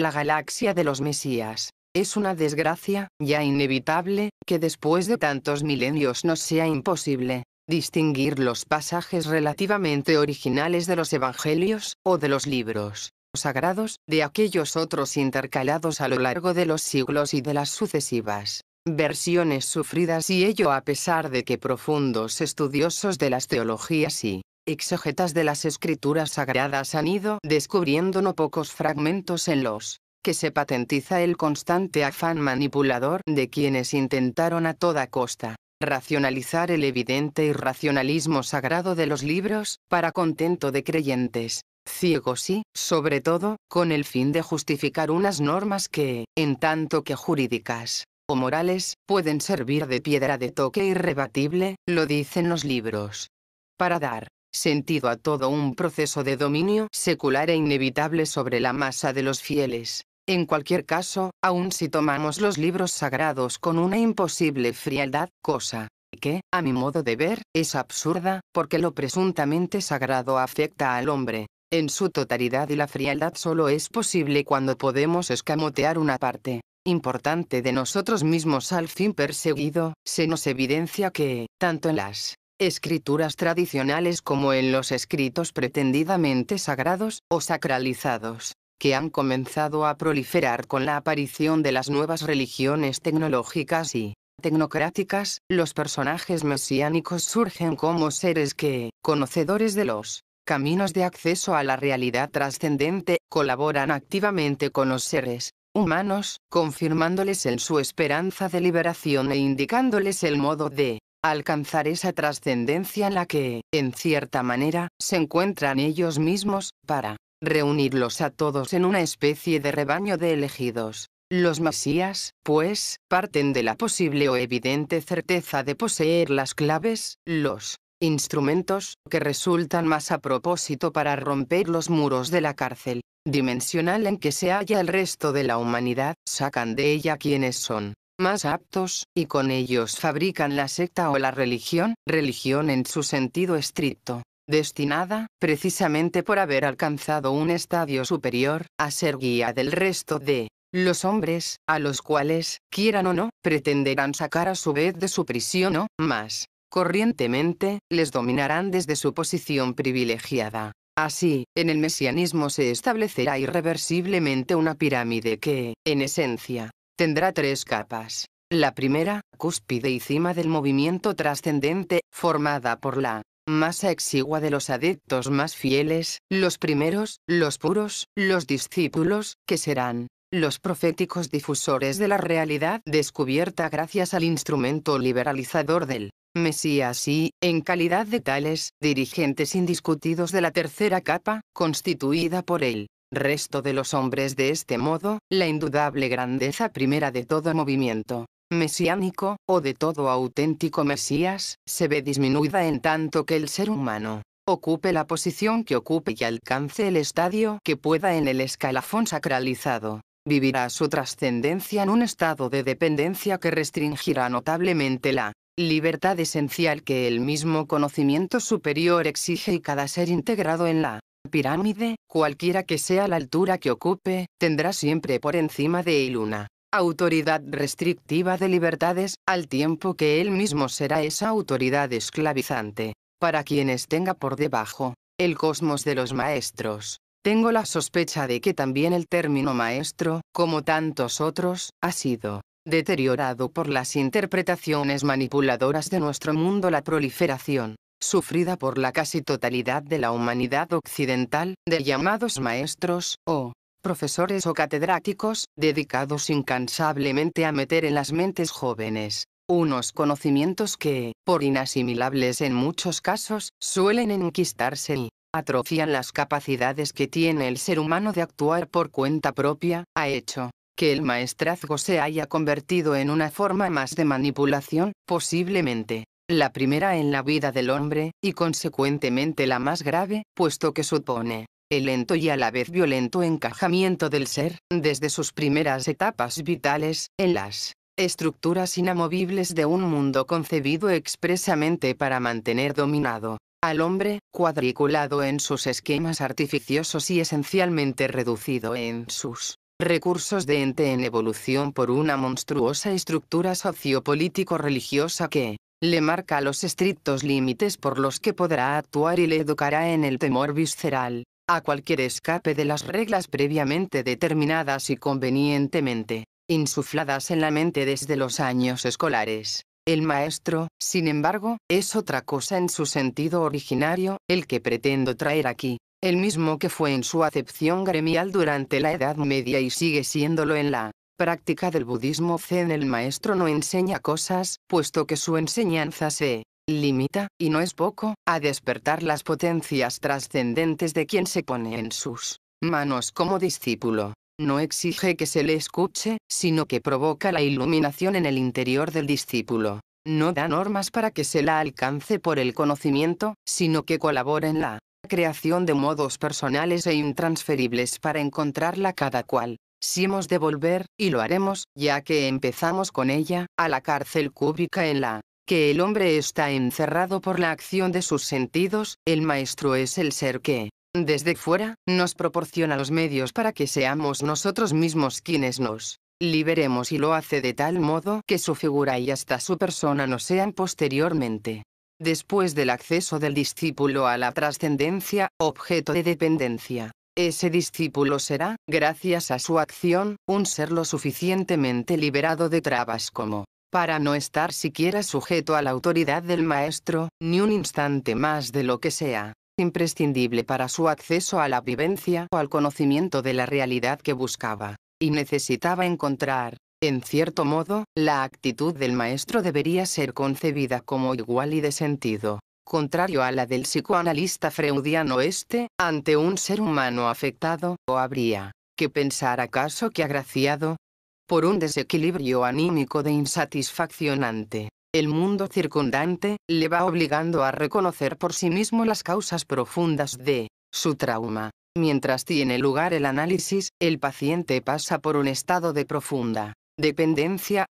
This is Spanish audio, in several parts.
la galaxia de los Mesías. Es una desgracia, ya inevitable, que después de tantos milenios nos sea imposible distinguir los pasajes relativamente originales de los evangelios, o de los libros sagrados, de aquellos otros intercalados a lo largo de los siglos y de las sucesivas versiones sufridas, y ello a pesar de que profundos estudiosos de las teologías y exegetas de las escrituras sagradas han ido descubriendo no pocos fragmentos en los que se patentiza el constante afán manipulador de quienes intentaron a toda costa racionalizar el evidente irracionalismo sagrado de los libros, para contento de creyentes ciegos y, sobre todo, con el fin de justificar unas normas que, en tanto que jurídicas o morales, pueden servir de piedra de toque irrebatible, lo dicen los libros. Para dar sentido a todo un proceso de dominio secular e inevitable sobre la masa de los fieles. En cualquier caso, aun si tomamos los libros sagrados con una imposible frialdad, cosa que, a mi modo de ver, es absurda, porque lo presuntamente sagrado afecta al hombre en su totalidad y la frialdad solo es posible cuando podemos escamotear una parte importante de nosotros mismos al fin perseguido, se nos evidencia que, tanto en las escrituras tradicionales como en los escritos pretendidamente sagrados, o sacralizados, que han comenzado a proliferar con la aparición de las nuevas religiones tecnológicas y tecnocráticas, los personajes mesiánicos surgen como seres que, conocedores de los caminos de acceso a la realidad trascendente, colaboran activamente con los seres humanos, confirmándoles en su esperanza de liberación e indicándoles el modo de alcanzar esa trascendencia en la que, en cierta manera, se encuentran ellos mismos, para reunirlos a todos en una especie de rebaño de elegidos. Los Mesías, pues, parten de la posible o evidente certeza de poseer las claves, los instrumentos, que resultan más a propósito para romper los muros de la cárcel dimensional en que se halla el resto de la humanidad, sacan de ella quienes son más aptos, y con ellos fabrican la secta o la religión en su sentido estricto, destinada, precisamente por haber alcanzado un estadio superior, a ser guía del resto de los hombres, a los cuales, quieran o no, pretenderán sacar a su vez de su prisión o, más corrientemente, les dominarán desde su posición privilegiada. Así, en el mesianismo se establecerá irreversiblemente una pirámide que, en esencia, tendrá tres capas. La primera, cúspide y cima del movimiento trascendente, formada por la masa exigua de los adeptos más fieles, los primeros, los puros, los discípulos, que serán los proféticos difusores de la realidad descubierta gracias al instrumento liberalizador del Mesías y, en calidad de tales, dirigentes indiscutidos de la tercera capa, constituida por el resto de los hombres. De este modo, la indudable grandeza primera de todo movimiento mesiánico, o de todo auténtico Mesías, se ve disminuida en tanto que el ser humano ocupe la posición que ocupe y alcance el estadio que pueda en el escalafón sacralizado. Vivirá su trascendencia en un estado de dependencia que restringirá notablemente la libertad esencial que el mismo conocimiento superior exige, y cada ser integrado en la pirámide, cualquiera que sea la altura que ocupe, tendrá siempre por encima de él una autoridad restrictiva de libertades, al tiempo que él mismo será esa autoridad esclavizante para quienes tenga por debajo. El cosmos de los maestros. Tengo la sospecha de que también el término maestro, como tantos otros, ha sido deteriorado por las interpretaciones manipuladoras de nuestro mundo. La proliferación sufrida por la casi totalidad de la humanidad occidental, de llamados maestros, o profesores o catedráticos, dedicados incansablemente a meter en las mentes jóvenes unos conocimientos que, por inasimilables en muchos casos, suelen enquistarse y atrofian las capacidades que tiene el ser humano de actuar por cuenta propia, ha hecho que el maestrazgo se haya convertido en una forma más de manipulación, posiblemente la primera en la vida del hombre, y consecuentemente la más grave, puesto que supone el lento y a la vez violento encajamiento del ser, desde sus primeras etapas vitales, en las estructuras inamovibles de un mundo concebido expresamente para mantener dominado al hombre, cuadriculado en sus esquemas artificiosos y esencialmente reducido en sus recursos de ente en evolución por una monstruosa estructura sociopolítico-religiosa que le marca los estrictos límites por los que podrá actuar y le educará en el temor visceral a cualquier escape de las reglas previamente determinadas y convenientemente insufladas en la mente desde los años escolares. El maestro, sin embargo, es otra cosa en su sentido originario, el que pretendo traer aquí, el mismo que fue en su acepción gremial durante la Edad Media y sigue siéndolo en la práctica del budismo zen. El maestro no enseña cosas, puesto que su enseñanza se limita, y no es poco, a despertar las potencias trascendentes de quien se pone en sus manos como discípulo. No exige que se le escuche, sino que provoca la iluminación en el interior del discípulo. No da normas para que se la alcance por el conocimiento, sino que colabora en la creación de modos personales e intransferibles para encontrarla cada cual. Si hemos de volver, y lo haremos, ya que empezamos con ella, a la cárcel cúbica en la que el hombre está encerrado por la acción de sus sentidos, el maestro es el ser que, desde fuera, nos proporciona los medios para que seamos nosotros mismos quienes nos liberemos, y lo hace de tal modo que su figura y hasta su persona no sean posteriormente, después del acceso del discípulo a la trascendencia, objeto de dependencia. Ese discípulo será, gracias a su acción, un ser lo suficientemente liberado de trabas como para no estar siquiera sujeto a la autoridad del maestro, ni un instante más de lo que sea imprescindible para su acceso a la vivencia o al conocimiento de la realidad que buscaba y necesitaba encontrar. En cierto modo, la actitud del maestro debería ser concebida como igual y de sentido contrario a la del psicoanalista freudiano. Ante un ser humano afectado, ¿o habría que pensar acaso que agraciado por un desequilibrio anímico de insatisfacción ante el mundo circundante, le va obligando a reconocer por sí mismo las causas profundas de su trauma? Mientras tiene lugar el análisis, el paciente pasa por un estado de profunda dependencia.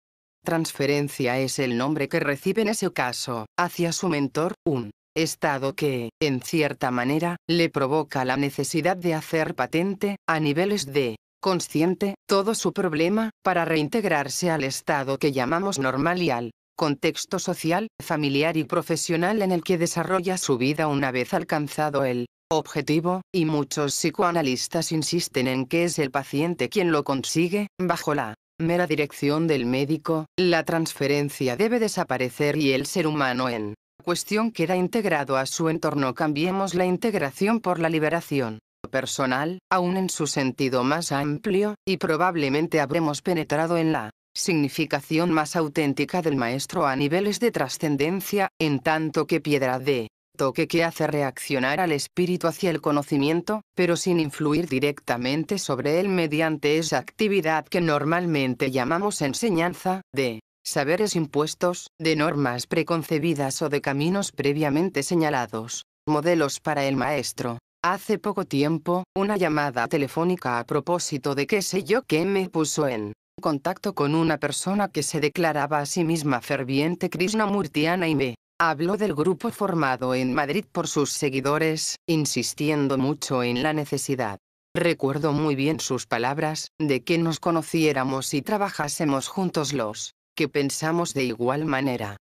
Transferencia es el nombre que recibe en ese caso, hacia su mentor, un estado que, en cierta manera, le provoca la necesidad de hacer patente, a niveles de consciente, todo su problema, para reintegrarse al estado que llamamos normal y al contexto social, familiar y profesional en el que desarrolla su vida una vez alcanzado el objetivo, y muchos psicoanalistas insisten en que es el paciente quien lo consigue, bajo la mera dirección del médico. La transferencia debe desaparecer y el ser humano en cuestión queda integrado a su entorno. Cambiemos la integración por la liberación personal, aún en su sentido más amplio, y probablemente habremos penetrado en la significación más auténtica del maestro a niveles de trascendencia, en tanto que piedra de toque que hace reaccionar al espíritu hacia el conocimiento, pero sin influir directamente sobre él mediante esa actividad que normalmente llamamos enseñanza, de saberes impuestos, de normas preconcebidas o de caminos previamente señalados, modelos para el maestro. Hace poco tiempo, una llamada telefónica a propósito de qué sé yo qué me puso en contacto con una persona que se declaraba a sí misma ferviente krishnamurtiana y me habló del grupo formado en Madrid por sus seguidores, insistiendo mucho en la necesidad. Recuerdo muy bien sus palabras, de que nos conociéramos y trabajásemos juntos los que pensamos de igual manera.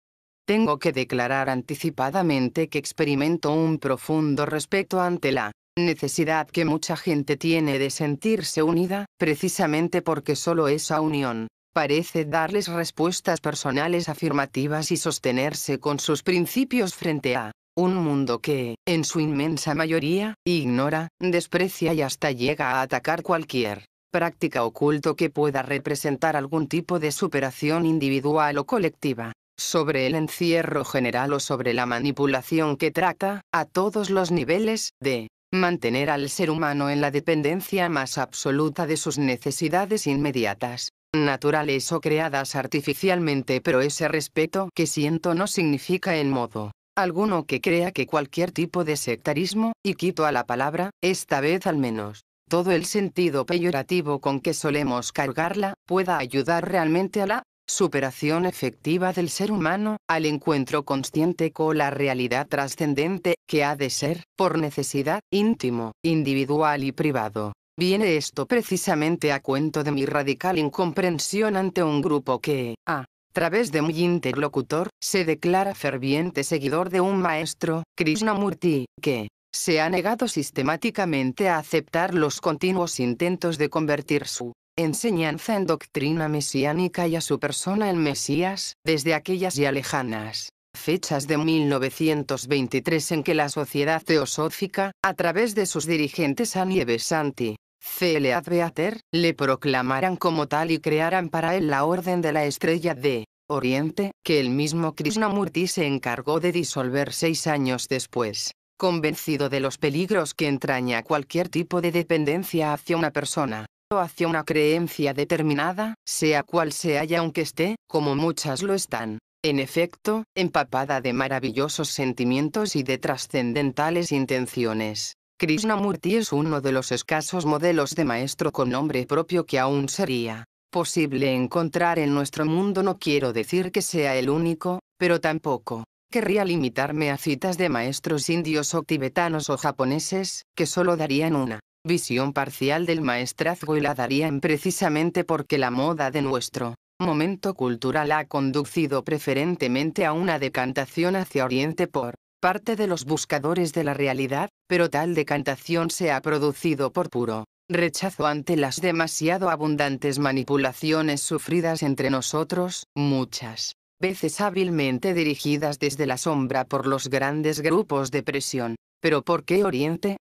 Tengo que declarar anticipadamente que experimento un profundo respeto ante la necesidad que mucha gente tiene de sentirse unida, precisamente porque solo esa unión parece darles respuestas personales afirmativas y sostenerse con sus principios frente a un mundo que, en su inmensa mayoría, ignora, desprecia y hasta llega a atacar cualquier práctica o culto que pueda representar algún tipo de superación individual o colectiva. Sobre el encierro general o sobre la manipulación que trata, a todos los niveles, de mantener al ser humano en la dependencia más absoluta de sus necesidades inmediatas, naturales o creadas artificialmente. Pero ese respeto que siento no significa en modo alguno que crea que cualquier tipo de sectarismo, y quito a la palabra, esta vez al menos, todo el sentido peyorativo con que solemos cargarla, pueda ayudar realmente a la superación efectiva del ser humano, al encuentro consciente con la realidad trascendente, que ha de ser, por necesidad, íntimo, individual y privado. Viene esto precisamente a cuento de mi radical incomprensión ante un grupo que, a través de mi interlocutor, se declara ferviente seguidor de un maestro, Krishnamurti, que se ha negado sistemáticamente a aceptar los continuos intentos de convertir su enseñanza en doctrina mesiánica y a su persona en Mesías, desde aquellas ya lejanas fechas de 1923 en que la Sociedad Teosófica, a través de sus dirigentes Annie Besant, C.L. Adbeater, le proclamaran como tal y crearan para él la Orden de la Estrella de Oriente, que el mismo Krishnamurti se encargó de disolver 6 años después. Convencido de los peligros que entraña cualquier tipo de dependencia hacia una persona, o hacia una creencia determinada, sea cual sea y aunque esté, como muchas lo están, en efecto, empapada de maravillosos sentimientos y de trascendentales intenciones, Krishnamurti es uno de los escasos modelos de maestro con nombre propio que aún sería posible encontrar en nuestro mundo. No quiero decir que sea el único, pero tampoco querría limitarme a citas de maestros indios o tibetanos o japoneses, que solo darían una visión parcial del maestrazgo y la darían precisamente porque la moda de nuestro momento cultural ha conducido preferentemente a una decantación hacia Oriente por parte de los buscadores de la realidad, pero tal decantación se ha producido por puro rechazo ante las demasiado abundantes manipulaciones sufridas entre nosotros, muchas veces hábilmente dirigidas desde la sombra por los grandes grupos de presión. ¿Pero por qué Oriente?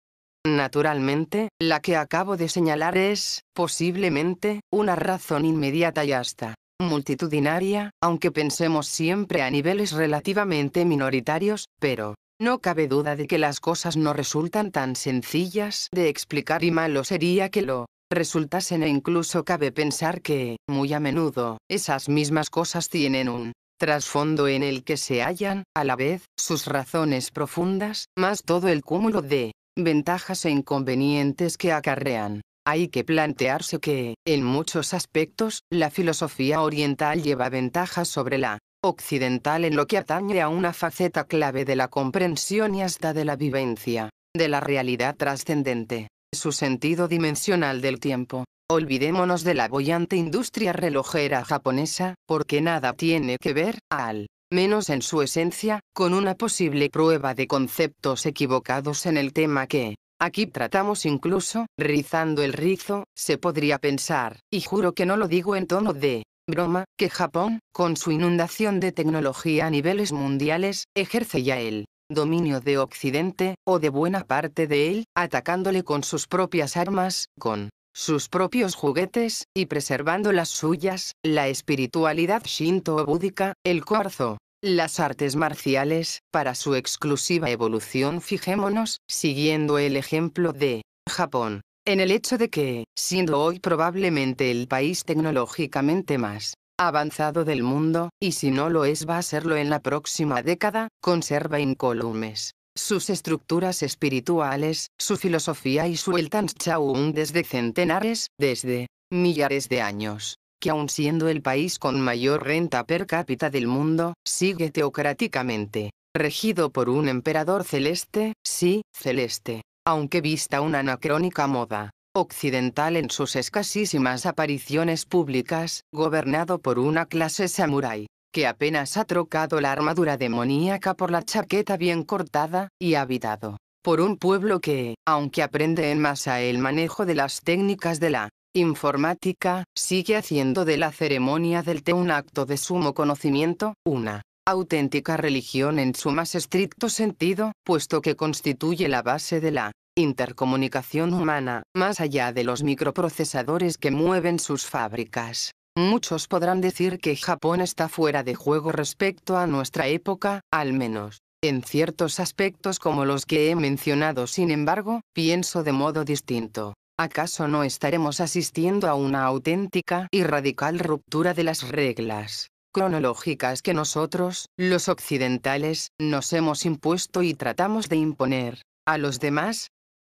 Naturalmente, la que acabo de señalar es, posiblemente, una razón inmediata y hasta multitudinaria, aunque pensemos siempre a niveles relativamente minoritarios, pero no cabe duda de que las cosas no resultan tan sencillas de explicar y malo sería que lo resultasen, e incluso cabe pensar que, muy a menudo, esas mismas cosas tienen un trasfondo en el que se hallan, a la vez, sus razones profundas, más todo el cúmulo de ventajas e inconvenientes que acarrean. Hay que plantearse que, en muchos aspectos, la filosofía oriental lleva ventajas sobre la occidental en lo que atañe a una faceta clave de la comprensión y hasta de la vivencia de la realidad trascendente, su sentido dimensional del tiempo. Olvidémonos de la boyante industria relojera japonesa, porque nada tiene que ver, al menos en su esencia, con una posible prueba de conceptos equivocados en el tema que aquí tratamos. Incluso, rizando el rizo, se podría pensar, y juro que no lo digo en tono de broma, que Japón, con su inundación de tecnología a niveles mundiales, ejerce ya el dominio de Occidente, o de buena parte de él, atacándole con sus propias armas, con sus propios juguetes, y preservando las suyas, la espiritualidad shinto o búdica, el cuarzo, las artes marciales, para su exclusiva evolución. Fijémonos, siguiendo el ejemplo de Japón, en el hecho de que, siendo hoy probablemente el país tecnológicamente más avanzado del mundo, y si no lo es va a serlo en la próxima década, conserva incólumes sus estructuras espirituales, su filosofía y su el Tanshaun desde centenares, desde millares de años, que aun siendo el país con mayor renta per cápita del mundo, sigue teocráticamente regido por un emperador celeste, sí, celeste, aunque vista una anacrónica moda occidental en sus escasísimas apariciones públicas, gobernado por una clase samurái que apenas ha trocado la armadura demoníaca por la chaqueta bien cortada, y habitado por un pueblo que, aunque aprende en masa el manejo de las técnicas de la informática, sigue haciendo de la ceremonia del té un acto de sumo conocimiento, una auténtica religión en su más estricto sentido, puesto que constituye la base de la intercomunicación humana, más allá de los microprocesadores que mueven sus fábricas. Muchos podrán decir que Japón está fuera de juego respecto a nuestra época, al menos en ciertos aspectos como los que he mencionado. Sin embargo, pienso de modo distinto. ¿Acaso no estaremos asistiendo a una auténtica y radical ruptura de las reglas cronológicas que nosotros, los occidentales, nos hemos impuesto y tratamos de imponer a los demás?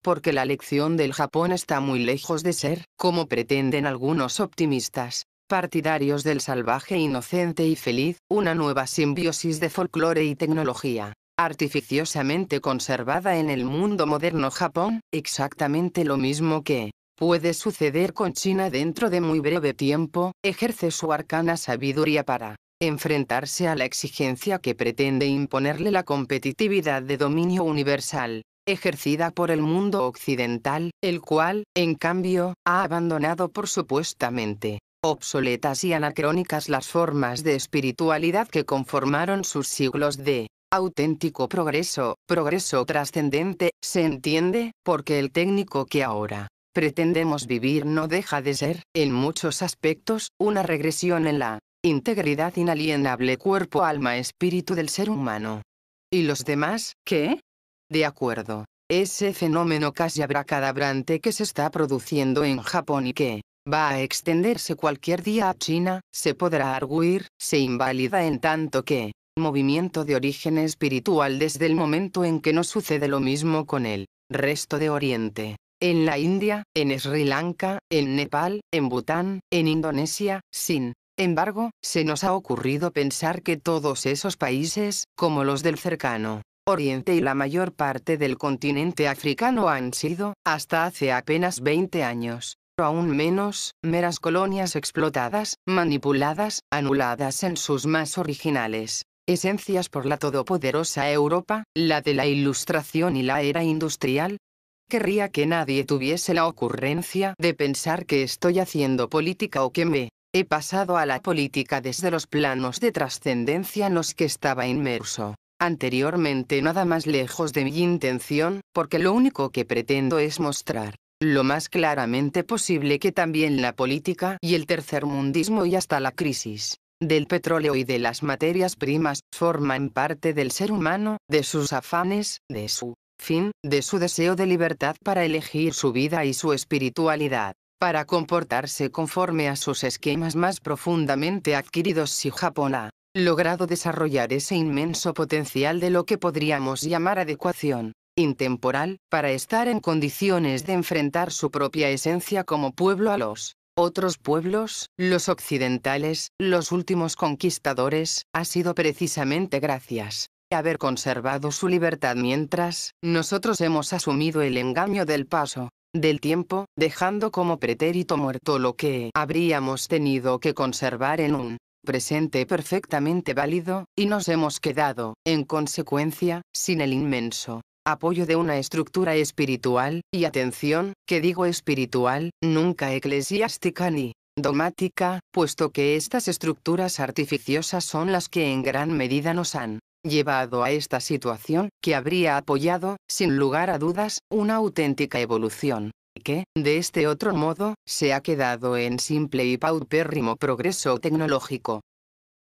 Porque la lección del Japón está muy lejos de ser, como pretenden algunos optimistas partidarios del salvaje inocente y feliz, una nueva simbiosis de folclore y tecnología, artificiosamente conservada en el mundo moderno. Japón, exactamente lo mismo que puede suceder con China dentro de muy breve tiempo, ejerce su arcana sabiduría para enfrentarse a la exigencia que pretende imponerle la competitividad de dominio universal, ejercida por el mundo occidental, el cual, en cambio, ha abandonado por supuestamente obsoletas y anacrónicas las formas de espiritualidad que conformaron sus siglos de auténtico progreso, progreso trascendente, se entiende, porque el técnico que ahora pretendemos vivir no deja de ser, en muchos aspectos, una regresión en la integridad inalienable cuerpo-alma-espíritu del ser humano. ¿Y los demás, qué? De acuerdo. Ese fenómeno casi abracadabrante que se está produciendo en Japón y que va a extenderse cualquier día a China, se podrá arguir, se invalida en tanto que movimiento de origen espiritual desde el momento en que no sucede lo mismo con el resto de Oriente. En la India, en Sri Lanka, en Nepal, en Bután, en Indonesia, sin embargo, se nos ha ocurrido pensar que todos esos países, como los del cercano Oriente y la mayor parte del continente africano han sido, hasta hace apenas 20 años, o aún menos, meras colonias explotadas, manipuladas, anuladas en sus más originales esencias por la todopoderosa Europa, la de la Ilustración y la era industrial. Querría que nadie tuviese la ocurrencia de pensar que estoy haciendo política o que me he pasado a la política desde los planos de trascendencia en los que estaba inmerso anteriormente, nada más lejos de mi intención, porque lo único que pretendo es mostrar lo más claramente posible que también la política y el tercermundismo y hasta la crisis del petróleo y de las materias primas forman parte del ser humano, de sus afanes, de su fin, de su deseo de libertad para elegir su vida y su espiritualidad, para comportarse conforme a sus esquemas más profundamente adquiridos. Si Japón ha logrado desarrollar ese inmenso potencial de lo que podríamos llamar adecuación intemporal, para estar en condiciones de enfrentar su propia esencia como pueblo a los otros pueblos, los occidentales, los últimos conquistadores, ha sido precisamente gracias a haber conservado su libertad mientras nosotros hemos asumido el engaño del paso del tiempo, dejando como pretérito muerto lo que habríamos tenido que conservar en un presente perfectamente válido, y nos hemos quedado, en consecuencia, sin el inmenso apoyo de una estructura espiritual, y atención, que digo espiritual, nunca eclesiástica ni dogmática, puesto que estas estructuras artificiosas son las que en gran medida nos han llevado a esta situación, que habría apoyado, sin lugar a dudas, una auténtica evolución, que, de este otro modo, se ha quedado en simple y paupérrimo progreso tecnológico.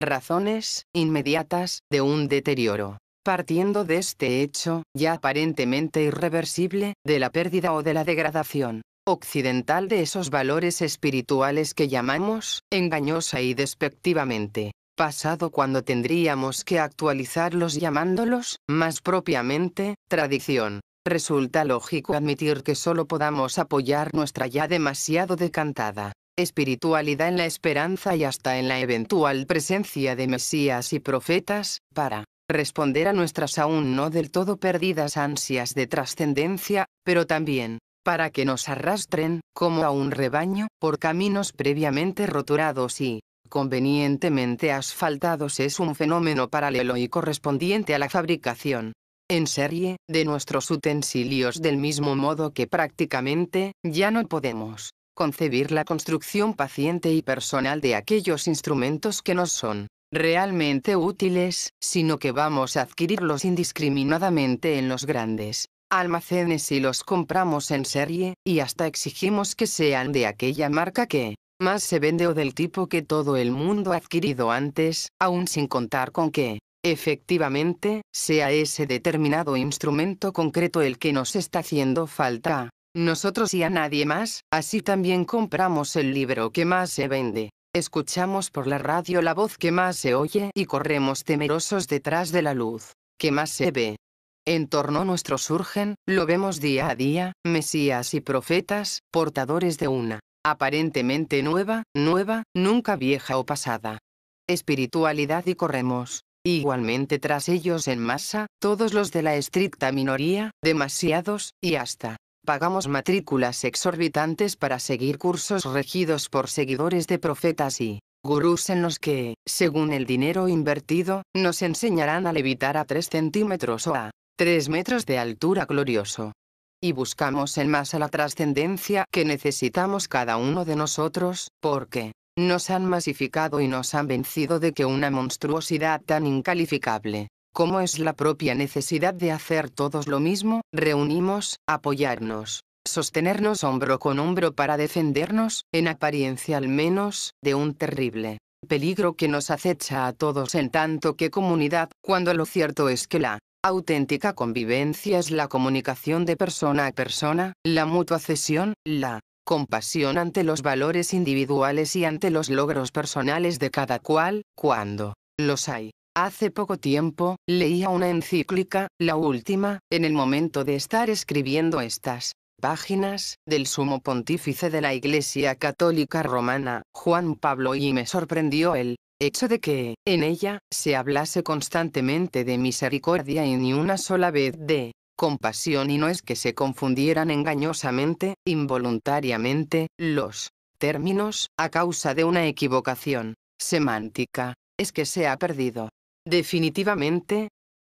Razones inmediatas de un deterioro. Partiendo de este hecho, ya aparentemente irreversible, de la pérdida o de la degradación occidental de esos valores espirituales que llamamos, engañosa y despectivamente, pasado, cuando tendríamos que actualizarlos llamándolos, más propiamente, tradición, resulta lógico admitir que solo podamos apoyar nuestra ya demasiado decantada espiritualidad en la esperanza y hasta en la eventual presencia de mesías y profetas, para responder a nuestras aún no del todo perdidas ansias de trascendencia, pero también para que nos arrastren, como a un rebaño, por caminos previamente roturados y convenientemente asfaltados. Es un fenómeno paralelo y correspondiente a la fabricación en serie de nuestros utensilios, del mismo modo que prácticamente ya no podemos concebir la construcción paciente y personal de aquellos instrumentos que nos son realmente útiles, sino que vamos a adquirirlos indiscriminadamente en los grandes almacenes y los compramos en serie, y hasta exigimos que sean de aquella marca que más se vende o del tipo que todo el mundo ha adquirido antes, aun sin contar con que, efectivamente, sea ese determinado instrumento concreto el que nos está haciendo falta. Nosotros y a nadie más. Así también compramos el libro que más se vende, escuchamos por la radio la voz que más se oye y corremos temerosos detrás de la luz que más se ve. En torno nuestro surgen, lo vemos día a día, mesías y profetas, portadores de una aparentemente nueva, nunca vieja o pasada espiritualidad, y corremos igualmente tras ellos en masa, todos los de la estricta minoría, demasiados, y hasta Pagamos matrículas exorbitantes para seguir cursos regidos por seguidores de profetas y gurús en los que, según el dinero invertido, nos enseñarán a levitar a 3 centímetros o a 3 metros de altura glorioso. Y buscamos en masa la trascendencia que necesitamos cada uno de nosotros, porque nos han masificado y nos han vencido de que una monstruosidad tan incalificable, como es la propia necesidad de hacer todos lo mismo, reunimos, apoyarnos, sostenernos hombro con hombro para defendernos, en apariencia al menos, de un terrible peligro que nos acecha a todos en tanto que comunidad, cuando lo cierto es que la auténtica convivencia es la comunicación de persona a persona, la mutua cesión, la compasión ante los valores individuales y ante los logros personales de cada cual, cuando los hay. Hace poco tiempo, leía una encíclica, la última, en el momento de estar escribiendo estas páginas, del sumo pontífice de la Iglesia Católica Romana, Juan Pablo, y me sorprendió el hecho de que, en ella, se hablase constantemente de misericordia y ni una sola vez de compasión, y no es que se confundieran engañosamente, involuntariamente, los términos, a causa de una equivocación semántica, es que se ha perdido definitivamente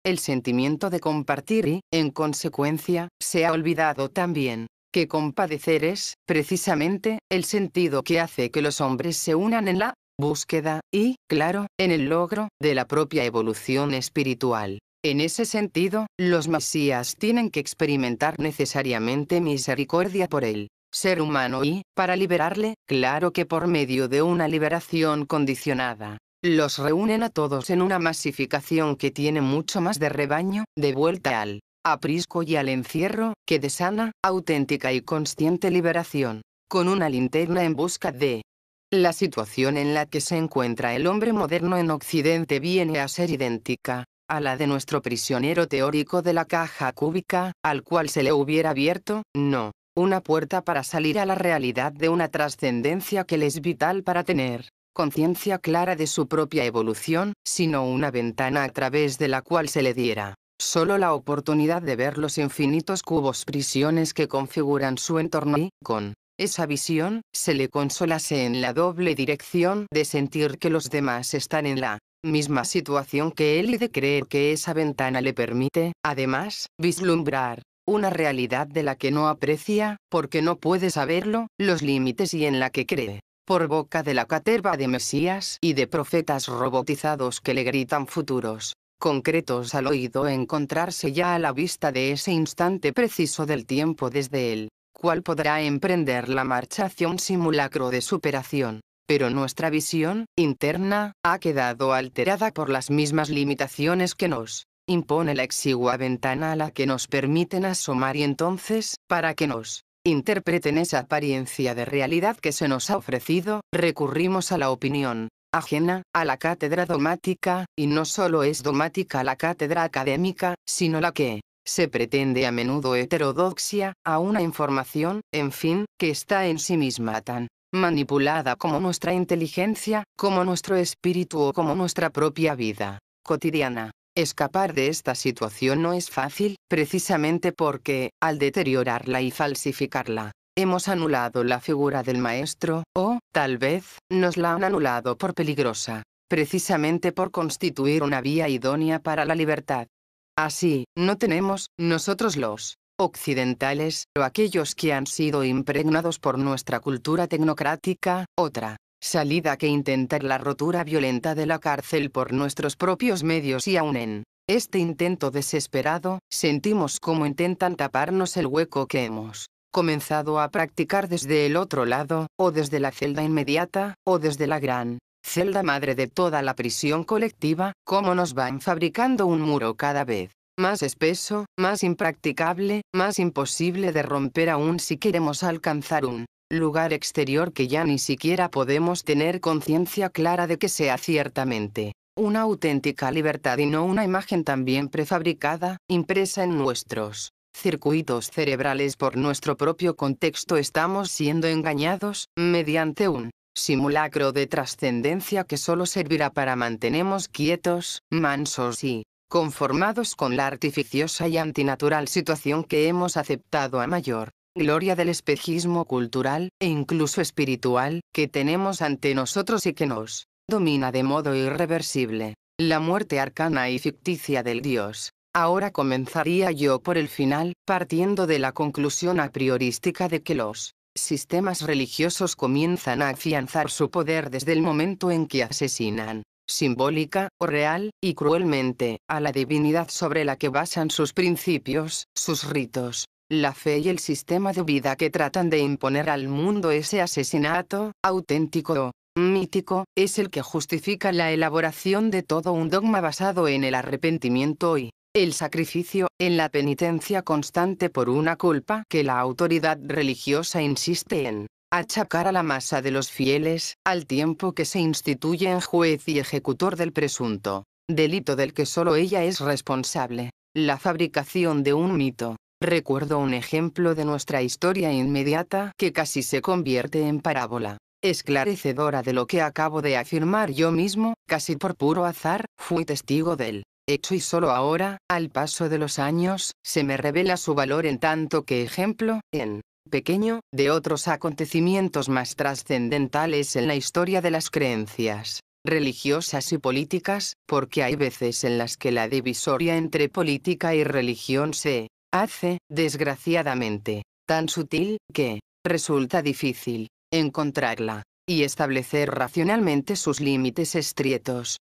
el sentimiento de compartir y, en consecuencia, se ha olvidado también que compadecer es, precisamente, el sentido que hace que los hombres se unan en la búsqueda, y, claro, en el logro, de la propia evolución espiritual. En ese sentido, los mesías tienen que experimentar necesariamente misericordia por el ser humano y, para liberarle, claro que por medio de una liberación condicionada, los reúnen a todos en una masificación que tiene mucho más de rebaño, de vuelta al aprisco y al encierro, que de sana, auténtica y consciente liberación, con una linterna en busca de la situación en la que se encuentra el hombre moderno en Occidente viene a ser idéntica a la de nuestro prisionero teórico de la caja cúbica, al cual se le hubiera abierto, no una puerta para salir a la realidad de una trascendencia que le es vital para tener conciencia clara de su propia evolución, sino una ventana a través de la cual se le diera solo la oportunidad de ver los infinitos cubos prisiones que configuran su entorno y, con esa visión, se le consolase en la doble dirección de sentir que los demás están en la misma situación que él y de creer que esa ventana le permite, además, vislumbrar una realidad de la que no aprecia, porque no puede saberlo, los límites y en la que cree, por boca de la caterva de mesías y de profetas robotizados que le gritan futuros concretos al oído, encontrarse ya a la vista de ese instante preciso del tiempo desde el cual podrá emprender la marcha hacia un simulacro de superación. Pero nuestra visión interna ha quedado alterada por las mismas limitaciones que nos impone la exigua ventana a la que nos permiten asomar, y entonces, para que nos interpreten esa apariencia de realidad que se nos ha ofrecido, recurrimos a la opinión ajena, a la cátedra dogmática, y no solo es dogmática la cátedra académica, sino la que se pretende a menudo heterodoxia, a una información, en fin, que está en sí misma tan manipulada como nuestra inteligencia, como nuestro espíritu o como nuestra propia vida cotidiana. Escapar de esta situación no es fácil, precisamente porque, al deteriorarla y falsificarla, hemos anulado la figura del maestro, o, tal vez, nos la han anulado por peligrosa, precisamente por constituir una vía idónea para la libertad. Así, no tenemos, nosotros los occidentales, o aquellos que han sido impregnados por nuestra cultura tecnocrática, otra salida que intentar la rotura violenta de la cárcel por nuestros propios medios, y aun en este intento desesperado, sentimos cómo intentan taparnos el hueco que hemos comenzado a practicar desde el otro lado, o desde la celda inmediata, o desde la gran celda madre de toda la prisión colectiva, cómo nos van fabricando un muro cada vez más espeso, más impracticable, más imposible de romper aún si queremos alcanzar un lugar exterior que ya ni siquiera podemos tener conciencia clara de que sea ciertamente una auténtica libertad y no una imagen también prefabricada, impresa en nuestros circuitos cerebrales por nuestro propio contexto. Estamos siendo engañados, mediante un simulacro de trascendencia que solo servirá para mantenernos quietos, mansos y conformados con la artificiosa y antinatural situación que hemos aceptado a mayor gloria del espejismo cultural, e incluso espiritual, que tenemos ante nosotros y que nos domina de modo irreversible. La muerte arcana y ficticia del Dios. Ahora comenzaría yo por el final, partiendo de la conclusión a priorística de que los sistemas religiosos comienzan a afianzar su poder desde el momento en que asesinan, simbólica, o real, y cruelmente, a la divinidad sobre la que basan sus principios, sus ritos, la fe y el sistema de vida que tratan de imponer al mundo. Ese asesinato, auténtico o mítico, es el que justifica la elaboración de todo un dogma basado en el arrepentimiento y el sacrificio, en la penitencia constante por una culpa que la autoridad religiosa insiste en achacar a la masa de los fieles, al tiempo que se instituye en juez y ejecutor del presunto delito del que solo ella es responsable, la fabricación de un mito. Recuerdo un ejemplo de nuestra historia inmediata que casi se convierte en parábola esclarecedora de lo que acabo de afirmar. Yo mismo, casi por puro azar, fui testigo del hecho y solo ahora, al paso de los años, se me revela su valor en tanto que ejemplo, en pequeño, de otros acontecimientos más trascendentales en la historia de las creencias religiosas y políticas, porque hay veces en las que la divisoria entre política y religión se hace, desgraciadamente, tan sutil, que resulta difícil encontrarla y establecer racionalmente sus límites estrictos.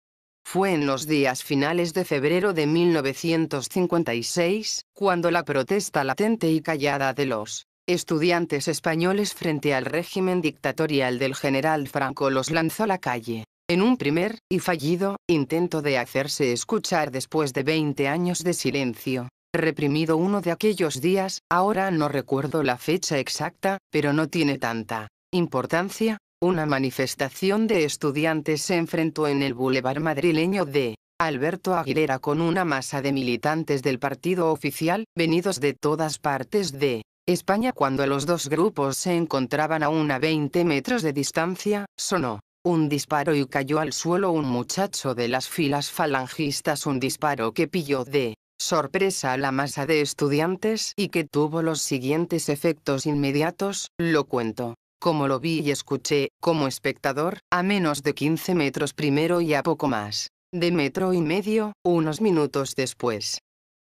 Fue en los días finales de febrero de 1956, cuando la protesta latente y callada de los estudiantes españoles frente al régimen dictatorial del general Franco los lanzó a la calle, en un primer, y fallido, intento de hacerse escuchar después de 20 años de silencio reprimido. Uno de aquellos días, ahora no recuerdo la fecha exacta, pero no tiene tanta importancia, una manifestación de estudiantes se enfrentó en el bulevar madrileño de Alberto Aguilera con una masa de militantes del partido oficial, venidos de todas partes de España. Cuando los dos grupos se encontraban a 20 metros de distancia, sonó un disparo y cayó al suelo un muchacho de las filas falangistas, un disparo que pilló de sorpresa a la masa de estudiantes y que tuvo los siguientes efectos inmediatos. Lo cuento como lo vi y escuché, como espectador, a menos de 15 metros primero y a poco más de metro y medio, unos minutos después.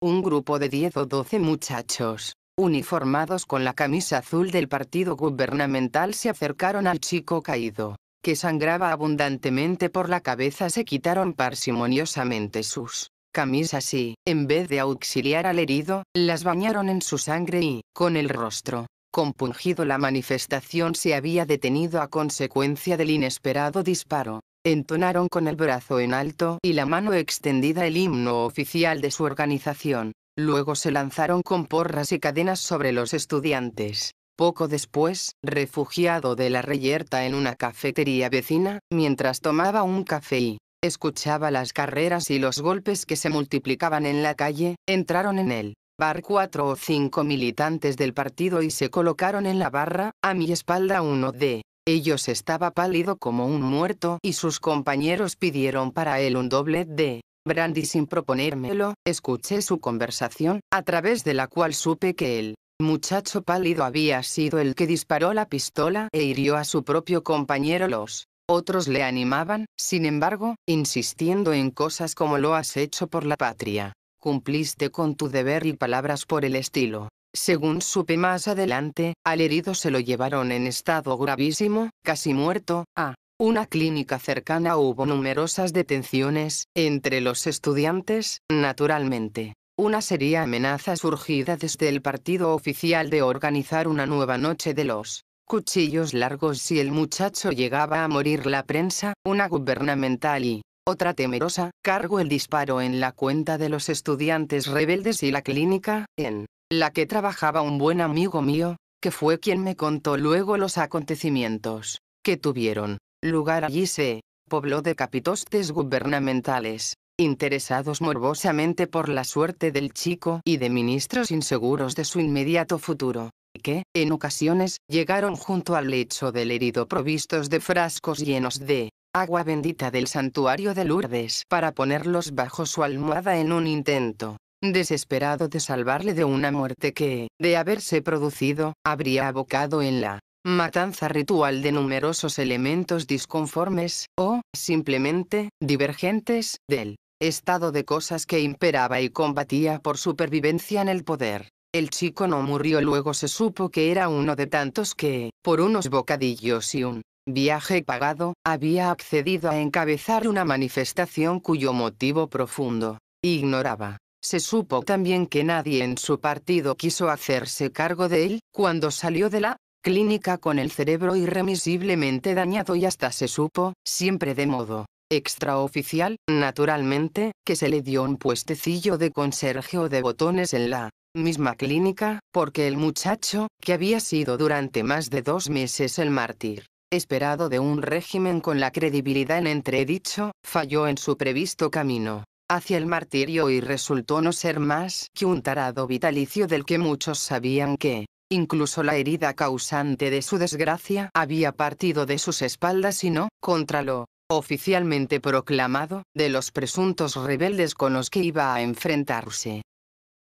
Un grupo de 10 o 12 muchachos, uniformados con la camisa azul del partido gubernamental, se acercaron al chico caído, que sangraba abundantemente por la cabeza. Se quitaron parsimoniosamente sus camisas y, en vez de auxiliar al herido, las bañaron en su sangre y, con el rostro compungido, la manifestación se había detenido a consecuencia del inesperado disparo. Entonaron con el brazo en alto y la mano extendida el himno oficial de su organización. Luego se lanzaron con porras y cadenas sobre los estudiantes. Poco después, refugiado de la reyerta en una cafetería vecina, mientras tomaba un café y escuchaba las carreras y los golpes que se multiplicaban en la calle, entraron en el bar 4 o 5 militantes del partido y se colocaron en la barra. A mi espalda uno de ellos estaba pálido como un muerto y sus compañeros pidieron para él un doble de brandy sin proponérmelo. Escuché su conversación, a través de la cual supe que el muchacho pálido había sido el que disparó la pistola e hirió a su propio compañero. Los otros le animaban, sin embargo, insistiendo en cosas como: lo has hecho por la patria, cumpliste con tu deber y palabras por el estilo. Según supe más adelante, al herido se lo llevaron en estado gravísimo, casi muerto, a una clínica cercana. Hubo numerosas detenciones entre los estudiantes, naturalmente. Una seria amenaza surgida desde el partido oficial de organizar una nueva noche de los cuchillos largos si el muchacho llegaba a morir. La prensa, una gubernamental y otra temerosa, cargó el disparo en la cuenta de los estudiantes rebeldes y la clínica, en la que trabajaba un buen amigo mío, que fue quien me contó luego los acontecimientos que tuvieron lugar allí, se pobló de capitostes gubernamentales, interesados morbosamente por la suerte del chico y de ministros inseguros de su inmediato futuro, que, en ocasiones, llegaron junto al lecho del herido provistos de frascos llenos de agua bendita del santuario de Lourdes para ponerlos bajo su almohada en un intento desesperado de salvarle de una muerte que, de haberse producido, habría abocado en la matanza ritual de numerosos elementos disconformes, o, simplemente, divergentes, del estado de cosas que imperaba y combatía por supervivencia en el poder. El chico no murió. Luego se supo que era uno de tantos que, por unos bocadillos y un viaje pagado, había accedido a encabezar una manifestación cuyo motivo profundo ignoraba. Se supo también que nadie en su partido quiso hacerse cargo de él, cuando salió de la clínica con el cerebro irremisiblemente dañado, y hasta se supo, siempre de modo extraoficial, naturalmente, que se le dio un puestecillo de conserje o de botones en la misma clínica, porque el muchacho, que había sido durante más de 2 meses el mártir esperado de un régimen con la credibilidad en entredicho, falló en su previsto camino hacia el martirio y resultó no ser más que un tarado vitalicio del que muchos sabían que, incluso la herida causante de su desgracia, había partido de sus espaldas y no, contra lo oficialmente proclamado, de los presuntos rebeldes con los que iba a enfrentarse.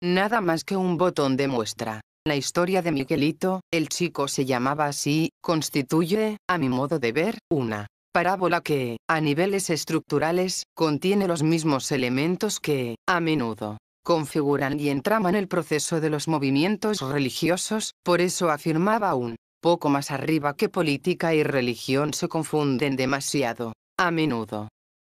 Nada más que un botón de muestra. La historia de Miguelito, el chico se llamaba así, constituye, a mi modo de ver, una parábola que, a niveles estructurales, contiene los mismos elementos que, a menudo, configuran y entraman el proceso de los movimientos religiosos. Por eso afirmaba un poco más arriba que política y religión se confunden demasiado, a menudo.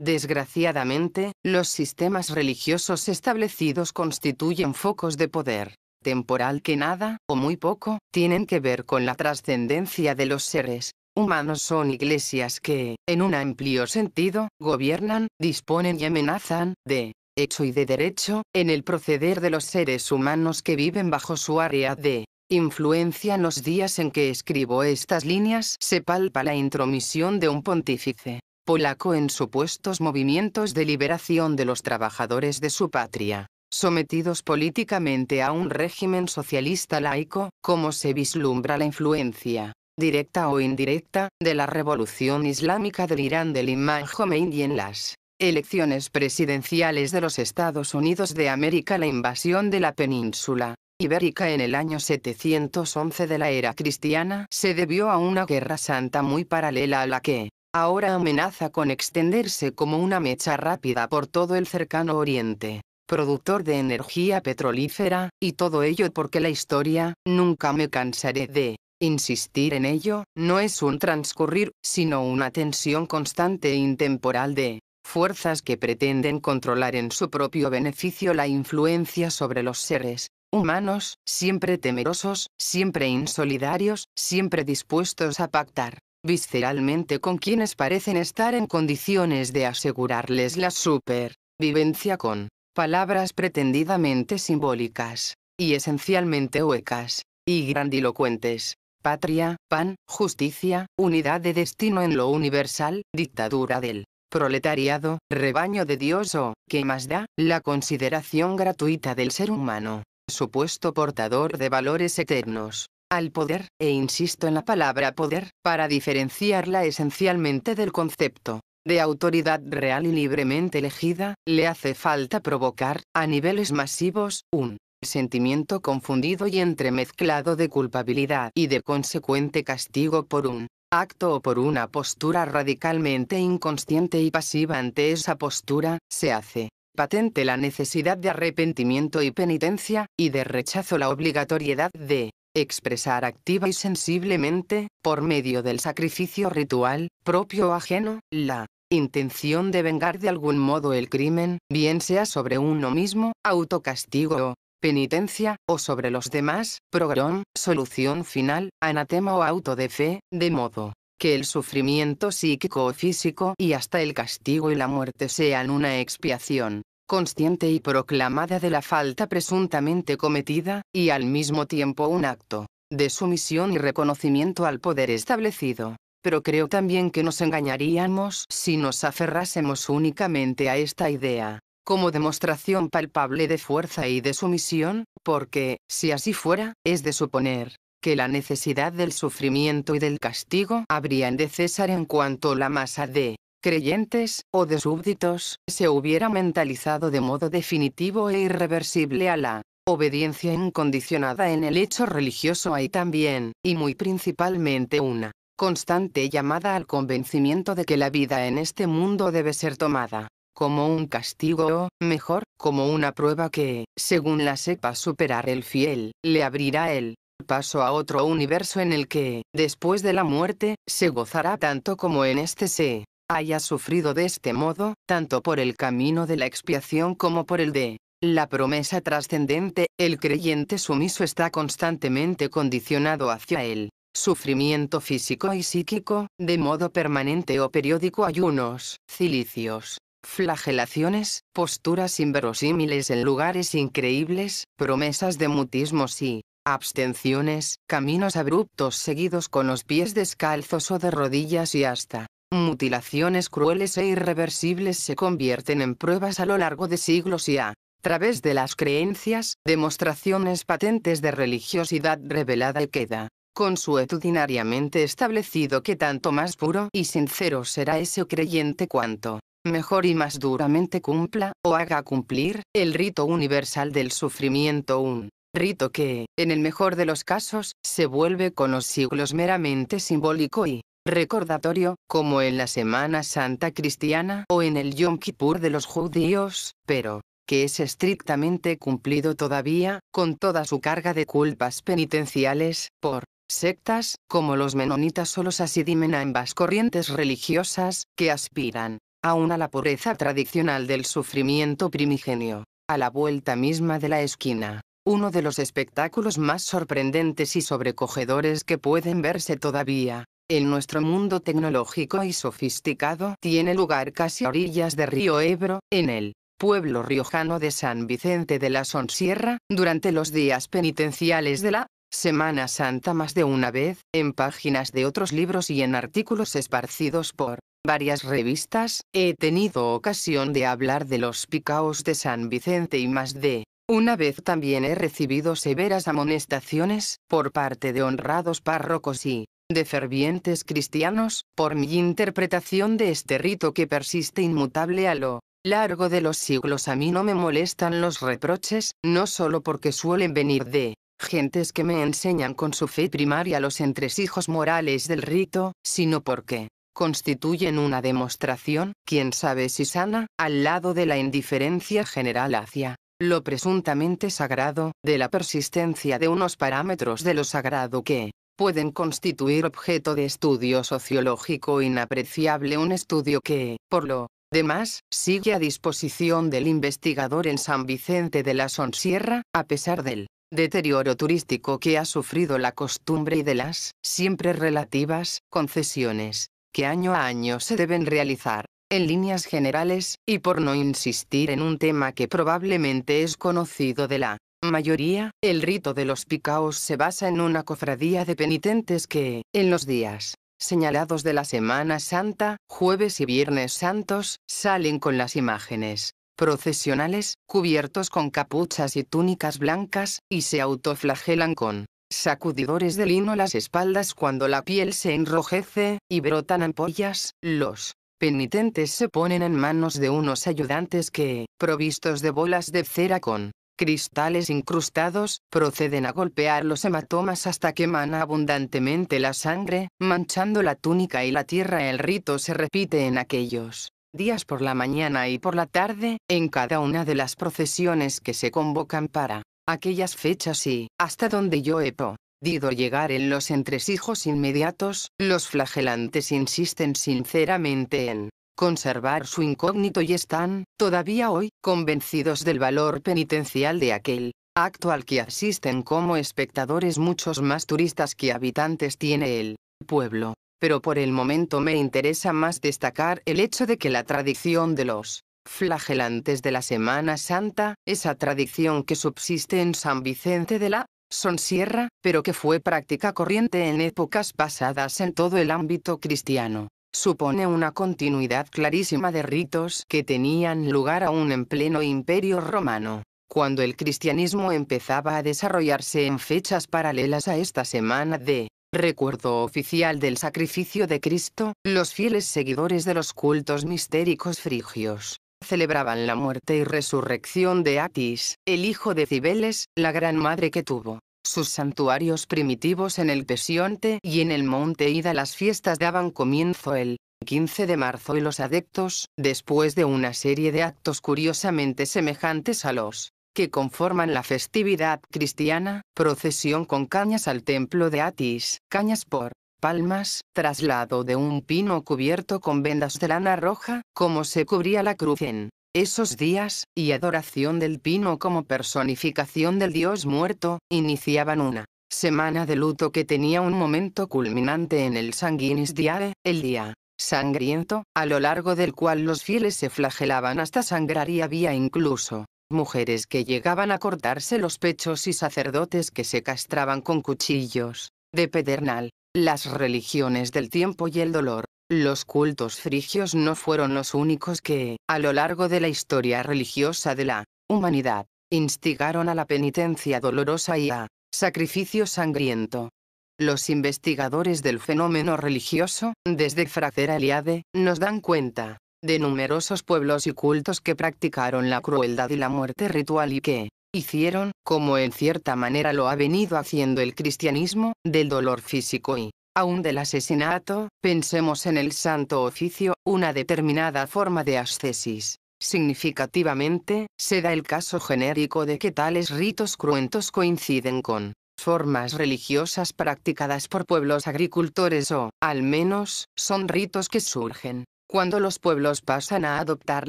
Desgraciadamente, los sistemas religiosos establecidos constituyen focos de poder temporal que nada, o muy poco, tienen que ver con la trascendencia de los seres humanos. Son iglesias que, en un amplio sentido, gobiernan, disponen y amenazan, de hecho y de derecho, en el proceder de los seres humanos que viven bajo su área de influencia. En los días en que escribo estas líneas se palpa la intromisión de un pontífice polaco en supuestos movimientos de liberación de los trabajadores de su patria, sometidos políticamente a un régimen socialista laico, como se vislumbra la influencia, directa o indirecta, de la revolución islámica del Irán del Imam Jomeini en las elecciones presidenciales de los Estados Unidos de América. La invasión de la península ibérica en el año 711 de la era cristiana se debió a una guerra santa muy paralela a la que ahora amenaza con extenderse como una mecha rápida por todo el cercano Oriente, productor de energía petrolífera, y todo ello porque la historia, nunca me cansaré de insistir en ello, no es un transcurrir, sino una tensión constante e intemporal de fuerzas que pretenden controlar en su propio beneficio la influencia sobre los seres humanos, siempre temerosos, siempre insolidarios, siempre dispuestos a pactar visceralmente con quienes parecen estar en condiciones de asegurarles la supervivencia con palabras pretendidamente simbólicas, y esencialmente huecas, y grandilocuentes: patria, pan, justicia, unidad de destino en lo universal, dictadura del proletariado, rebaño de Dios o, ¿qué más da?, la consideración gratuita del ser humano, supuesto portador de valores eternos, al poder, e insisto en la palabra poder, para diferenciarla esencialmente del concepto de autoridad real y libremente elegida, le hace falta provocar, a niveles masivos, un sentimiento confundido y entremezclado de culpabilidad y de consecuente castigo por un acto o por una postura radicalmente inconsciente y pasiva. Ante esa postura, se hace patente la necesidad de arrepentimiento y penitencia, y de rechazo la obligatoriedad de expresar activa y sensiblemente, por medio del sacrificio ritual, propio o ajeno, la intención de vengar de algún modo el crimen, bien sea sobre uno mismo, autocastigo o penitencia, o sobre los demás, progrón, solución final, anatema o auto de fe, de modo que el sufrimiento psíquico o físico y hasta el castigo y la muerte sean una expiación consciente y proclamada de la falta presuntamente cometida, y al mismo tiempo un acto de sumisión y reconocimiento al poder establecido. Pero creo también que nos engañaríamos si nos aferrásemos únicamente a esta idea como demostración palpable de fuerza y de sumisión, porque, si así fuera, es de suponer que la necesidad del sufrimiento y del castigo habrían de cesar en cuanto la masa de creyentes, o de súbditos, se hubiera mentalizado de modo definitivo e irreversible a la obediencia incondicionada en el hecho religioso, hay también, y muy principalmente, una constante llamada al convencimiento de que la vida en este mundo debe ser tomada como un castigo o, mejor, como una prueba que, según la sepa superar el fiel, le abrirá el paso a otro universo en el que, después de la muerte, se gozará tanto como en este se haya sufrido de este modo, tanto por el camino de la expiación como por el de la promesa trascendente. El creyente sumiso está constantemente condicionado hacia el sufrimiento físico y psíquico, de modo permanente o periódico. Ayunos, cilicios, flagelaciones, posturas inverosímiles en lugares increíbles, promesas de mutismos y abstenciones, caminos abruptos seguidos con los pies descalzos o de rodillas y hasta mutilaciones crueles e irreversibles se convierten en pruebas a lo largo de siglos y a través de las creencias, demostraciones patentes de religiosidad revelada, y queda consuetudinariamente establecido que tanto más puro y sincero será ese creyente cuanto mejor y más duramente cumpla, o haga cumplir, el rito universal del sufrimiento, un rito que, en el mejor de los casos, se vuelve con los siglos meramente simbólico y recordatorio, como en la Semana Santa cristiana o en el Yom Kippur de los judíos, pero que es estrictamente cumplido todavía, con toda su carga de culpas penitenciales, por sectas, como los menonitas o los hasidim, ambas corrientes religiosas, que aspiran aún a la pureza tradicional del sufrimiento primigenio, a la vuelta misma de la esquina. Uno de los espectáculos más sorprendentes y sobrecogedores que pueden verse todavía en nuestro mundo tecnológico y sofisticado tiene lugar casi a orillas de Río Ebro, en el pueblo riojano de San Vicente de la Sonsierra, durante los días penitenciales de la Semana Santa. Más de una vez, en páginas de otros libros y en artículos esparcidos por varias revistas, he tenido ocasión de hablar de los picaos de San Vicente, y más de una vez también he recibido severas amonestaciones, por parte de honrados párrocos y de fervientes cristianos, por mi interpretación de este rito que persiste inmutable a lo largo de los siglos. A mí no me molestan los reproches, no solo porque suelen venir de gentes que me enseñan con su fe primaria los entresijos morales del rito, sino porque constituyen una demostración, quién sabe si sana, al lado de la indiferencia general hacia lo presuntamente sagrado, de la persistencia de unos parámetros de lo sagrado que pueden constituir objeto de estudio sociológico inapreciable, un estudio que, por lo demás, sigue a disposición del investigador en San Vicente de la Sonsierra, a pesar del deterioro turístico que ha sufrido la costumbre y de las siempre relativas concesiones que año a año se deben realizar, en líneas generales, y por no insistir en un tema que probablemente es conocido de la mayoría, el rito de los picaos se basa en una cofradía de penitentes que, en los días señalados de la Semana Santa, jueves y viernes santos, salen con las imágenes procesionales, cubiertos con capuchas y túnicas blancas, y se autoflagelan con sacudidores de lino las espaldas cuando la piel se enrojece, y brotan ampollas. Los penitentes se ponen en manos de unos ayudantes que, provistos de bolas de cera con cristales incrustados, proceden a golpear los hematomas hasta que mana abundantemente la sangre, manchando la túnica y la tierra. El rito se repite en aquellos días por la mañana y por la tarde, en cada una de las procesiones que se convocan para aquellas fechas, y, hasta donde yo he podido llegar en los entresijos inmediatos, los flagelantes insisten sinceramente en conservar su incógnito y están, todavía hoy, convencidos del valor penitencial de aquel acto al que asisten como espectadores muchos más turistas que habitantes tiene el pueblo. Pero por el momento me interesa más destacar el hecho de que la tradición de los flagelantes de la Semana Santa, esa tradición que subsiste en San Vicente de la Sonsierra, pero que fue práctica corriente en épocas pasadas en todo el ámbito cristiano, supone una continuidad clarísima de ritos que tenían lugar aún en pleno Imperio Romano, cuando el cristianismo empezaba a desarrollarse en fechas paralelas a esta Semana de recuerdo oficial del sacrificio de Cristo. Los fieles seguidores de los cultos mistéricos frigios celebraban la muerte y resurrección de Atis, el hijo de Cibeles, la gran madre que tuvo sus santuarios primitivos en el Pesionte y en el monte Ida. Las fiestas daban comienzo el 15 de marzo y los adeptos, después de una serie de actos curiosamente semejantes a los que conforman la festividad cristiana, procesión con cañas al templo de Atis, cañas por palmas, traslado de un pino cubierto con vendas de lana roja, como se cubría la cruz en esos días, y adoración del pino como personificación del dios muerto, iniciaban una semana de luto que tenía un momento culminante en el Sanguinis Diae, el día sangriento, a lo largo del cual los fieles se flagelaban hasta sangrar, y había incluso mujeres que llegaban a cortarse los pechos y sacerdotes que se castraban con cuchillos de pedernal. Las religiones del tiempo y el dolor. Los cultos frigios no fueron los únicos que, a lo largo de la historia religiosa de la humanidad, instigaron a la penitencia dolorosa y a sacrificio sangriento. Los investigadores del fenómeno religioso, desde Fracera Eliade, nos dan cuenta de numerosos pueblos y cultos que practicaron la crueldad y la muerte ritual y que hicieron, como en cierta manera lo ha venido haciendo el cristianismo, del dolor físico y aún del asesinato. Pensemos en el Santo Oficio, una determinada forma de ascesis. Significativamente, se da el caso genérico de que tales ritos cruentos coinciden con formas religiosas practicadas por pueblos agricultores, o, al menos, son ritos que surgen cuando los pueblos pasan a adoptar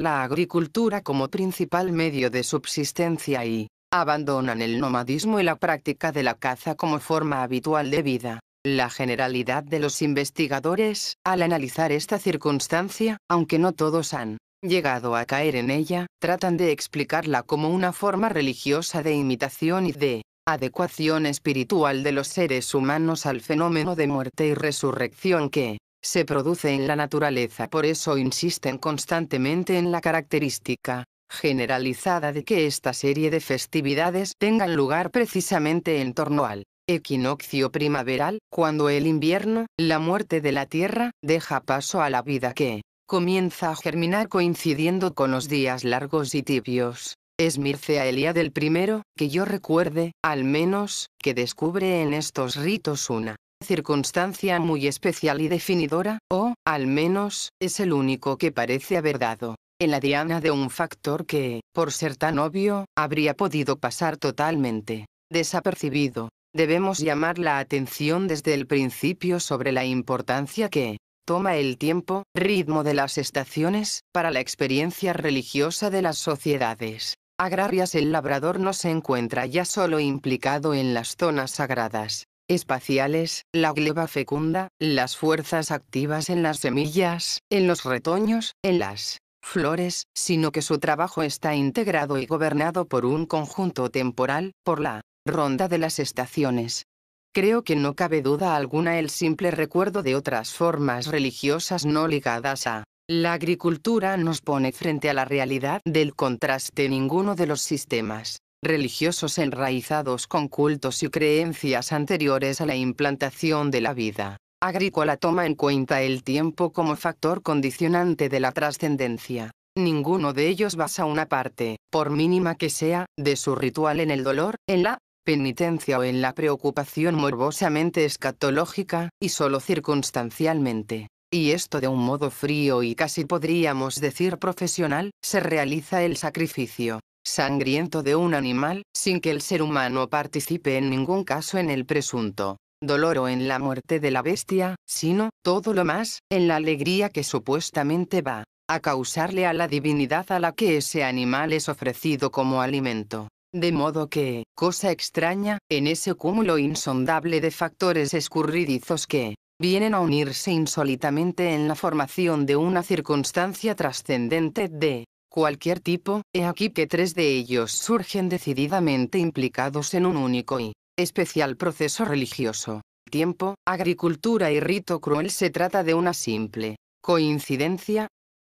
la agricultura como principal medio de subsistencia y abandonan el nomadismo y la práctica de la caza como forma habitual de vida. La generalidad de los investigadores, al analizar esta circunstancia, aunque no todos han llegado a caer en ella, tratan de explicarla como una forma religiosa de imitación y de adecuación espiritual de los seres humanos al fenómeno de muerte y resurrección que se produce en la naturaleza. Por eso insisten constantemente en la característica generalizada de que esta serie de festividades tengan lugar precisamente en torno al equinoccio primaveral, cuando el invierno, la muerte de la tierra, deja paso a la vida que comienza a germinar coincidiendo con los días largos y tibios. Es Mircea Eliade el primero, que yo recuerde, al menos, que descubre en estos ritos una circunstancia muy especial y definidora, o, al menos, es el único que parece haber dado en la diana de un factor que, por ser tan obvio, habría podido pasar totalmente desapercibido. Debemos llamar la atención desde el principio sobre la importancia que toma el tiempo, ritmo de las estaciones, para la experiencia religiosa de las sociedades agrarias. El labrador no se encuentra ya solo implicado en las zonas sagradas espaciales, la gleba fecunda, las fuerzas activas en las semillas, en los retoños, en las flores, sino que su trabajo está integrado y gobernado por un conjunto temporal, por la ronda de las estaciones. Creo que no cabe duda alguna el simple recuerdo de otras formas religiosas no ligadas a la agricultura nos pone frente a la realidad del contraste. Ninguno de los sistemas religiosos enraizados con cultos y creencias anteriores a la implantación de la vida agrícola toma en cuenta el tiempo como factor condicionante de la trascendencia. Ninguno de ellos basa una parte, por mínima que sea, de su ritual en el dolor, en la penitencia o en la preocupación morbosamente escatológica, y solo circunstancialmente, y esto de un modo frío y casi podríamos decir profesional, se realiza el sacrificio sangriento de un animal, sin que el ser humano participe en ningún caso en el presunto dolor o en la muerte de la bestia, sino, todo lo más, en la alegría que supuestamente va a causarle a la divinidad a la que ese animal es ofrecido como alimento. De modo que, cosa extraña, en ese cúmulo insondable de factores escurridizos que vienen a unirse insólitamente en la formación de una circunstancia trascendente de cualquier tipo, he aquí que tres de ellos surgen decididamente implicados en un único y especial proceso religioso. Tiempo, agricultura y rito cruel. ¿Se trata de una simple coincidencia?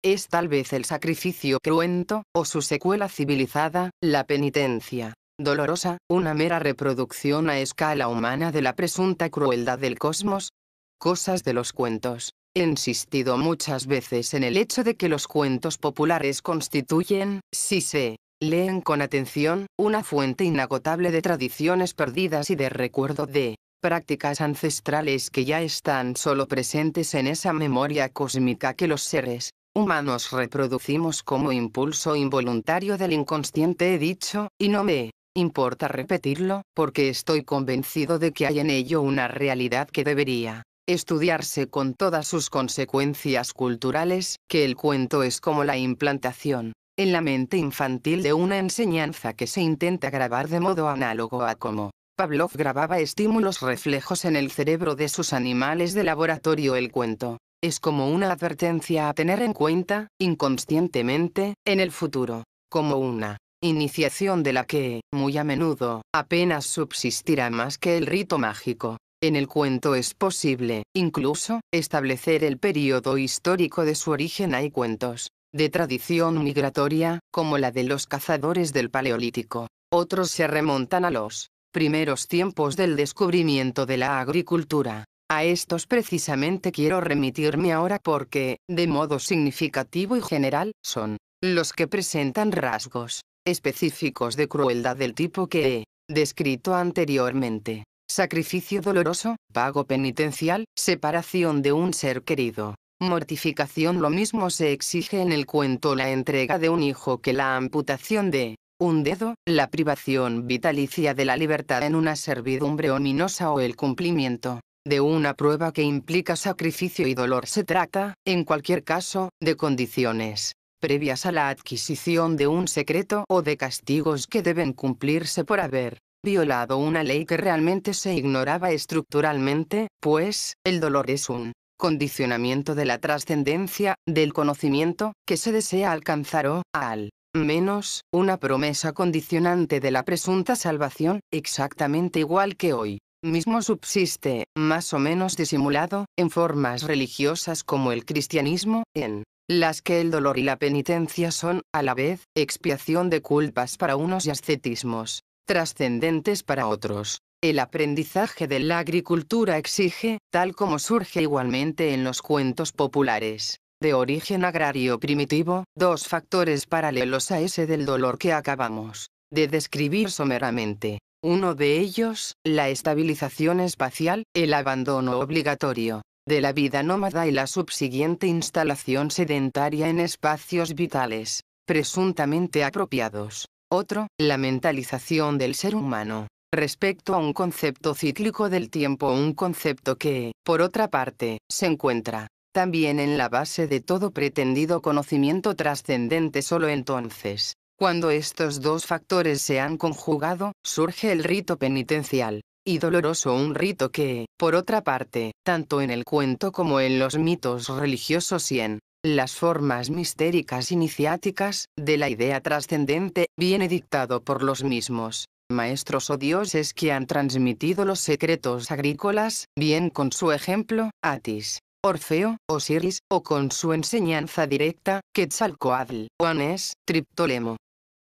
¿Es tal vez el sacrificio cruento, o su secuela civilizada, la penitencia, dolorosa, una mera reproducción a escala humana de la presunta crueldad del cosmos. Cosas de los cuentos. He insistido muchas veces en el hecho de que los cuentos populares constituyen, si se leen con atención, una fuente inagotable de tradiciones perdidas y de recuerdo de prácticas ancestrales que ya están solo presentes en esa memoria cósmica que los seres humanos reproducimos como impulso involuntario del inconsciente. He dicho, y no me importa repetirlo, porque estoy convencido de que hay en ello una realidad que debería estudiarse con todas sus consecuencias culturales, que el cuento es como la implantación en la mente infantil de una enseñanza que se intenta grabar de modo análogo a cómo Pavlov grababa estímulos reflejos en el cerebro de sus animales de laboratorio. El cuento es como una advertencia a tener en cuenta, inconscientemente, en el futuro, como una iniciación de la que, muy a menudo, apenas subsistirá más que el rito mágico. En el cuento es posible, incluso, establecer el período histórico de su origen. Hay cuentos de tradición migratoria, como la de los cazadores del Paleolítico. Otros se remontan a los primeros tiempos del descubrimiento de la agricultura. A estos precisamente quiero remitirme ahora porque, de modo significativo y general, son los que presentan rasgos específicos de crueldad del tipo que he descrito anteriormente. Sacrificio doloroso, pago penitencial, separación de un ser querido, mortificación. Lo mismo se exige en el cuento la entrega de un hijo que la amputación de un dedo, la privación vitalicia de la libertad en una servidumbre ominosa o el cumplimiento de una prueba que implica sacrificio y dolor. Se trata, en cualquier caso, de condiciones previas a la adquisición de un secreto o de castigos que deben cumplirse por haber violado una ley que realmente se ignoraba estructuralmente, pues, el dolor es un condicionamiento de la trascendencia, del conocimiento, que se desea alcanzar o, al menos, una promesa condicionante de la presunta salvación, exactamente igual que hoy mismo subsiste, más o menos disimulado, en formas religiosas como el cristianismo, en las que el dolor y la penitencia son, a la vez, expiación de culpas para unos y ascetismos trascendentes para otros. El aprendizaje de la agricultura exige, tal como surge igualmente en los cuentos populares, de origen agrario primitivo, dos factores paralelos a ese del dolor que acabamos de describir someramente. Uno de ellos, la estabilización espacial, el abandono obligatorio de la vida nómada y la subsiguiente instalación sedentaria en espacios vitales, presuntamente apropiados. Otro, la mentalización del ser humano respecto a un concepto cíclico del tiempo, un concepto que, por otra parte, se encuentra también en la base de todo pretendido conocimiento trascendente. Solo entonces, cuando estos dos factores se han conjugado, surge el rito penitencial y doloroso, un rito que, por otra parte, tanto en el cuento como en los mitos religiosos y en las formas mistéricas iniciáticas de la idea trascendente, viene dictado por los mismos maestros o dioses que han transmitido los secretos agrícolas, bien con su ejemplo, Atis, Orfeo, Osiris, o con su enseñanza directa, Quetzalcóatl, o Anés, Triptólemo.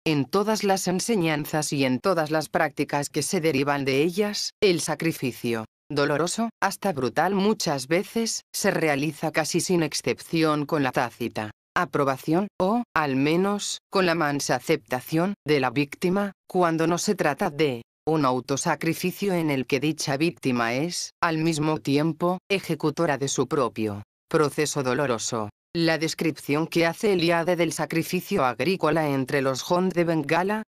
En todas las enseñanzas y en todas las prácticas que se derivan de ellas, el sacrificio doloroso, hasta brutal muchas veces, se realiza casi sin excepción con la tácita aprobación, o, al menos, con la mansa aceptación, de la víctima, cuando no se trata de un autosacrificio en el que dicha víctima es, al mismo tiempo, ejecutora de su propio proceso doloroso. La descripción que hace Eliade del sacrificio agrícola entre los Jont de Bengala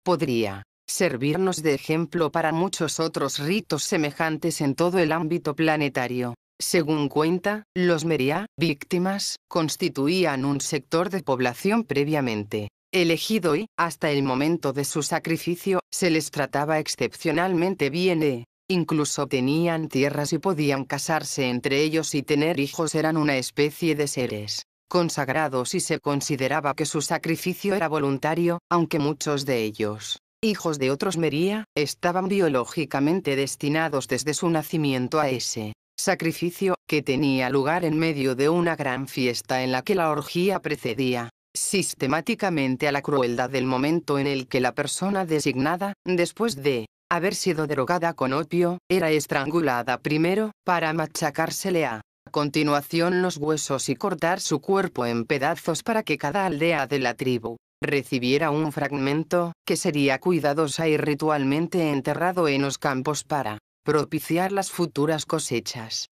podría servirnos de ejemplo para muchos otros ritos semejantes en todo el ámbito planetario. Según cuenta, los Meriá, víctimas, constituían un sector de población previamente elegido y, hasta el momento de su sacrificio, se les trataba excepcionalmente bien e incluso tenían tierras y podían casarse entre ellos y tener hijos. Eran una especie de seres consagrados y se consideraba que su sacrificio era voluntario, aunque muchos de ellos, hijos de otros Meriá, estaban biológicamente destinados desde su nacimiento a ese sacrificio, que tenía lugar en medio de una gran fiesta en la que la orgía precedía. sistemáticamente a la crueldad del momento en el que la persona designada, después de haber sido drogada con opio, era estrangulada primero, para machacársele a continuación los huesos y cortar su cuerpo en pedazos para que cada aldea de la tribu recibiera un fragmento, que sería cuidadosa y ritualmente enterrado en los campos para propiciar las futuras cosechas.